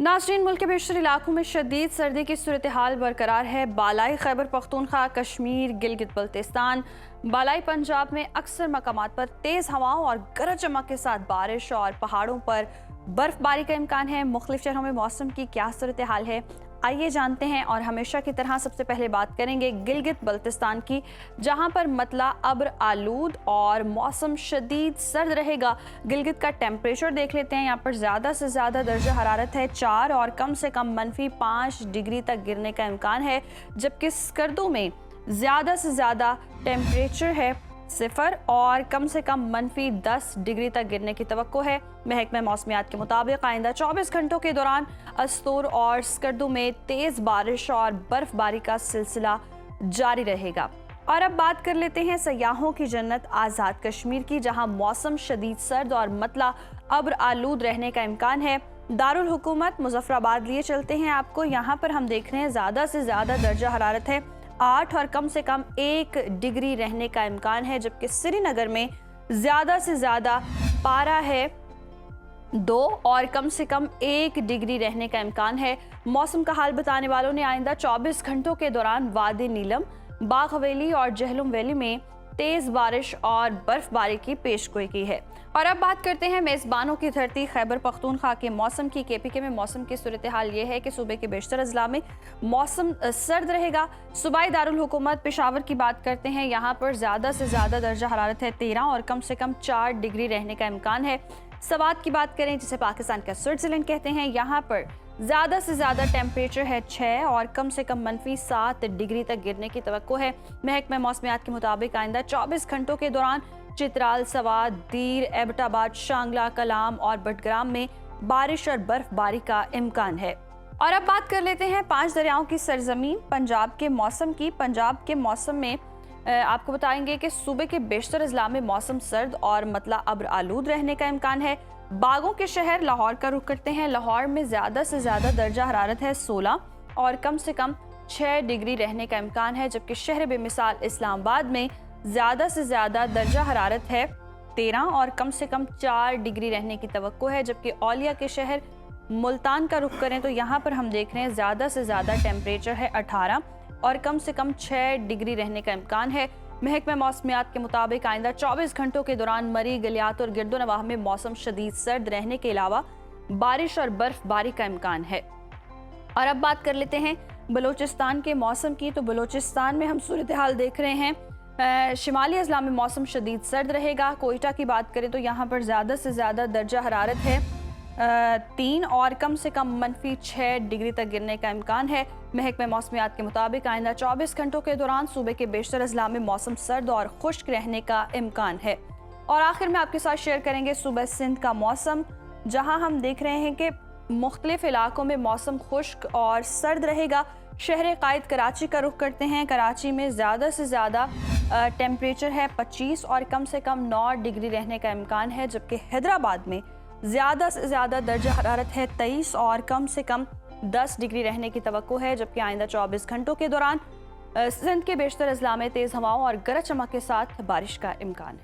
नाज़रीन, मुल्क के बेशतर इलाकों में शदीद सर्दी की सूरत हाल बरकरार है। बालाई खैबर पख्तूनख्वा, कश्मीर, गिलगित बल्तिस्तान, बालाई पंजाब में अक्सर मकामात पर तेज़ हवाओं और गरज चमक के साथ बारिश और पहाड़ों पर बर्फबारी का इम्कान है। मुख्तलिफ शहरों में मौसम की क्या सूरत हाल है, आइए जानते हैं। और हमेशा की तरह सबसे पहले बात करेंगे गिलगित बल्तिस्तान की, जहां पर मतला अब्र आलूद और मौसम शदीद सर्द रहेगा। गिलगित का टेम्परेचर देख लेते हैं। यहाँ पर ज़्यादा से ज़्यादा दर्जा हरारत है 4 और कम से कम -5 डिग्री तक गिरने का इम्कान है, जबकि स्कर्दू में ज़्यादा से ज़्यादा टेम्परेचर है 0 और कम से कम -10 डिग्री तक गिरने की तवक्को है। महकमा मौसमियात के मुताबिक आइंदा 24 घंटों के दौरान अस्तूर और स्कर्दू में तेज़ बारिश और बर्फबारी का सिलसिला जारी रहेगा। और अब बात कर लेते हैं सयाहों की जन्नत आज़ाद कश्मीर की, जहां मौसम शदीद सर्द और मतला अब्र आलूद रहने का इम्कान है। दारुल हुकूमत मुजफ्फराबाद लिए चलते हैं आपको। यहाँ पर हम देख रहे हैं ज़्यादा से ज़्यादा दर्जा हरारत है 8 और कम से कम 1 डिग्री रहने का इम्कान है, जबकि श्रीनगर में ज़्यादा से ज़्यादा पारा है 2 और कम से कम 1 डिग्री रहने का इम्कान है। मौसम का हाल बताने वालों ने आइंदा 24 घंटों के दौरान वादी नीलम, बाग हवेली और जहलुम वैली में तेज़ बारिश और बर्फबारी की पेशगोई की है। और अब बात करते हैं मेज़बानों की धरती खैबर पख्तूनख्वा के मौसम की। KPK में मौसम की सूरत हाल ये है कि सूबे के बेशतर अजला में मौसम सर्द रहेगा। सूबाई दारुल हुकूमत पेशावर की बात करते हैं। यहाँ पर ज़्यादा से ज़्यादा दर्जा हरारत है 13 और कम से कम 4 डिग्री रहने का इम्कान है। सवात की बात करें, जिसे पाकिस्तान का स्विट्जरलैंड कहते हैं, यहाँ पर ज़्यादा से ज़्यादा टेम्परेचर है 6 और कम से कम -7 डिग्री तक गिरने की तवक्को है। महकमा मौसमियात के मुताबिक आइंदा 24 घंटों के दौरान चित्राल, सवात, दीर, एबटाबाद, शांगला, कलाम और बटग्राम में बारिश और बर्फबारी का इम्कान है। और अब बात कर लेते हैं 5 दरियाओं की सरजमीन पंजाब के मौसम की। पंजाब के मौसम में आपको बताएंगे कि सूबे के बेशतर अजला में मौसम सर्द और मतला अब्र आलूद रहने का इम्कान है। बागों के शहर लाहौर का रुख करते हैं। लाहौर में ज़्यादा से ज़्यादा दर्जा हरारत है 16 और कम से कम 6 डिग्री रहने का इम्कान है, जबकि शहर बेमिसाल इस्लामाबाद में ज़्यादा से ज़्यादा दर्जा हरारत है 13 और कम से कम 4 डिग्री रहने की तवक्को है। जबकि औलिया के शहर मुल्तान का रुख करें तो यहाँ पर हम देख रहे हैं ज़्यादा से ज़्यादा टेम्परेचर है 18 और कम से कम 6 डिग्री रहने का इम्कान है। महकमा मौसमियात के मुताबिक आइंदा 24 घंटों के दौरान मरी, गलियात और गिरदोनवाह में मौसम शदीद सर्द रहने के अलावा बारिश और बर्फबारी का इम्कान है। और अब बात कर लेते हैं बलूचिस्तान के मौसम की। तो बलूचिस्तान में हम सूरत हाल देख रहे हैं शिमाली अजला में मौसम शदीद सर्द रहेगा। कोयटा की बात करें तो यहाँ पर ज़्यादा से ज़्यादा दर्जा हरारत है 3 और कम से कम -6 डिग्री तक गिरने का इम्कान है। महकमा मौसमियात के मुताबिक आइंदा 24 घंटों के दौरान सूबे के बेशतर अजला में मौसम सर्द और खुश्क रहने का इम्कान है। और आखिर में आपके साथ शेयर करेंगे सूबा सिंध का मौसम, जहां हम देख रहे हैं कि मुख्तलिफ इलाकों में मौसम खुश्क और सर्द रहेगा। शहर कायद कराची का रुख करते हैं। कराची में ज़्यादा से ज़्यादा टेम्परेचर है 25 और कम से कम 9 डिग्री रहने का इम्कान है, जबकि हैदराबाद में ज़्यादा से ज़्यादा दर्जा हरारत है 23 और कम से कम 10 डिग्री रहने की तवक्को है। जबकि आइंदा 24 घंटों के दौरान सिंध के बेशतर अजला में तेज़ हवाओं और गरज चमक के साथ बारिश का इम्कान है।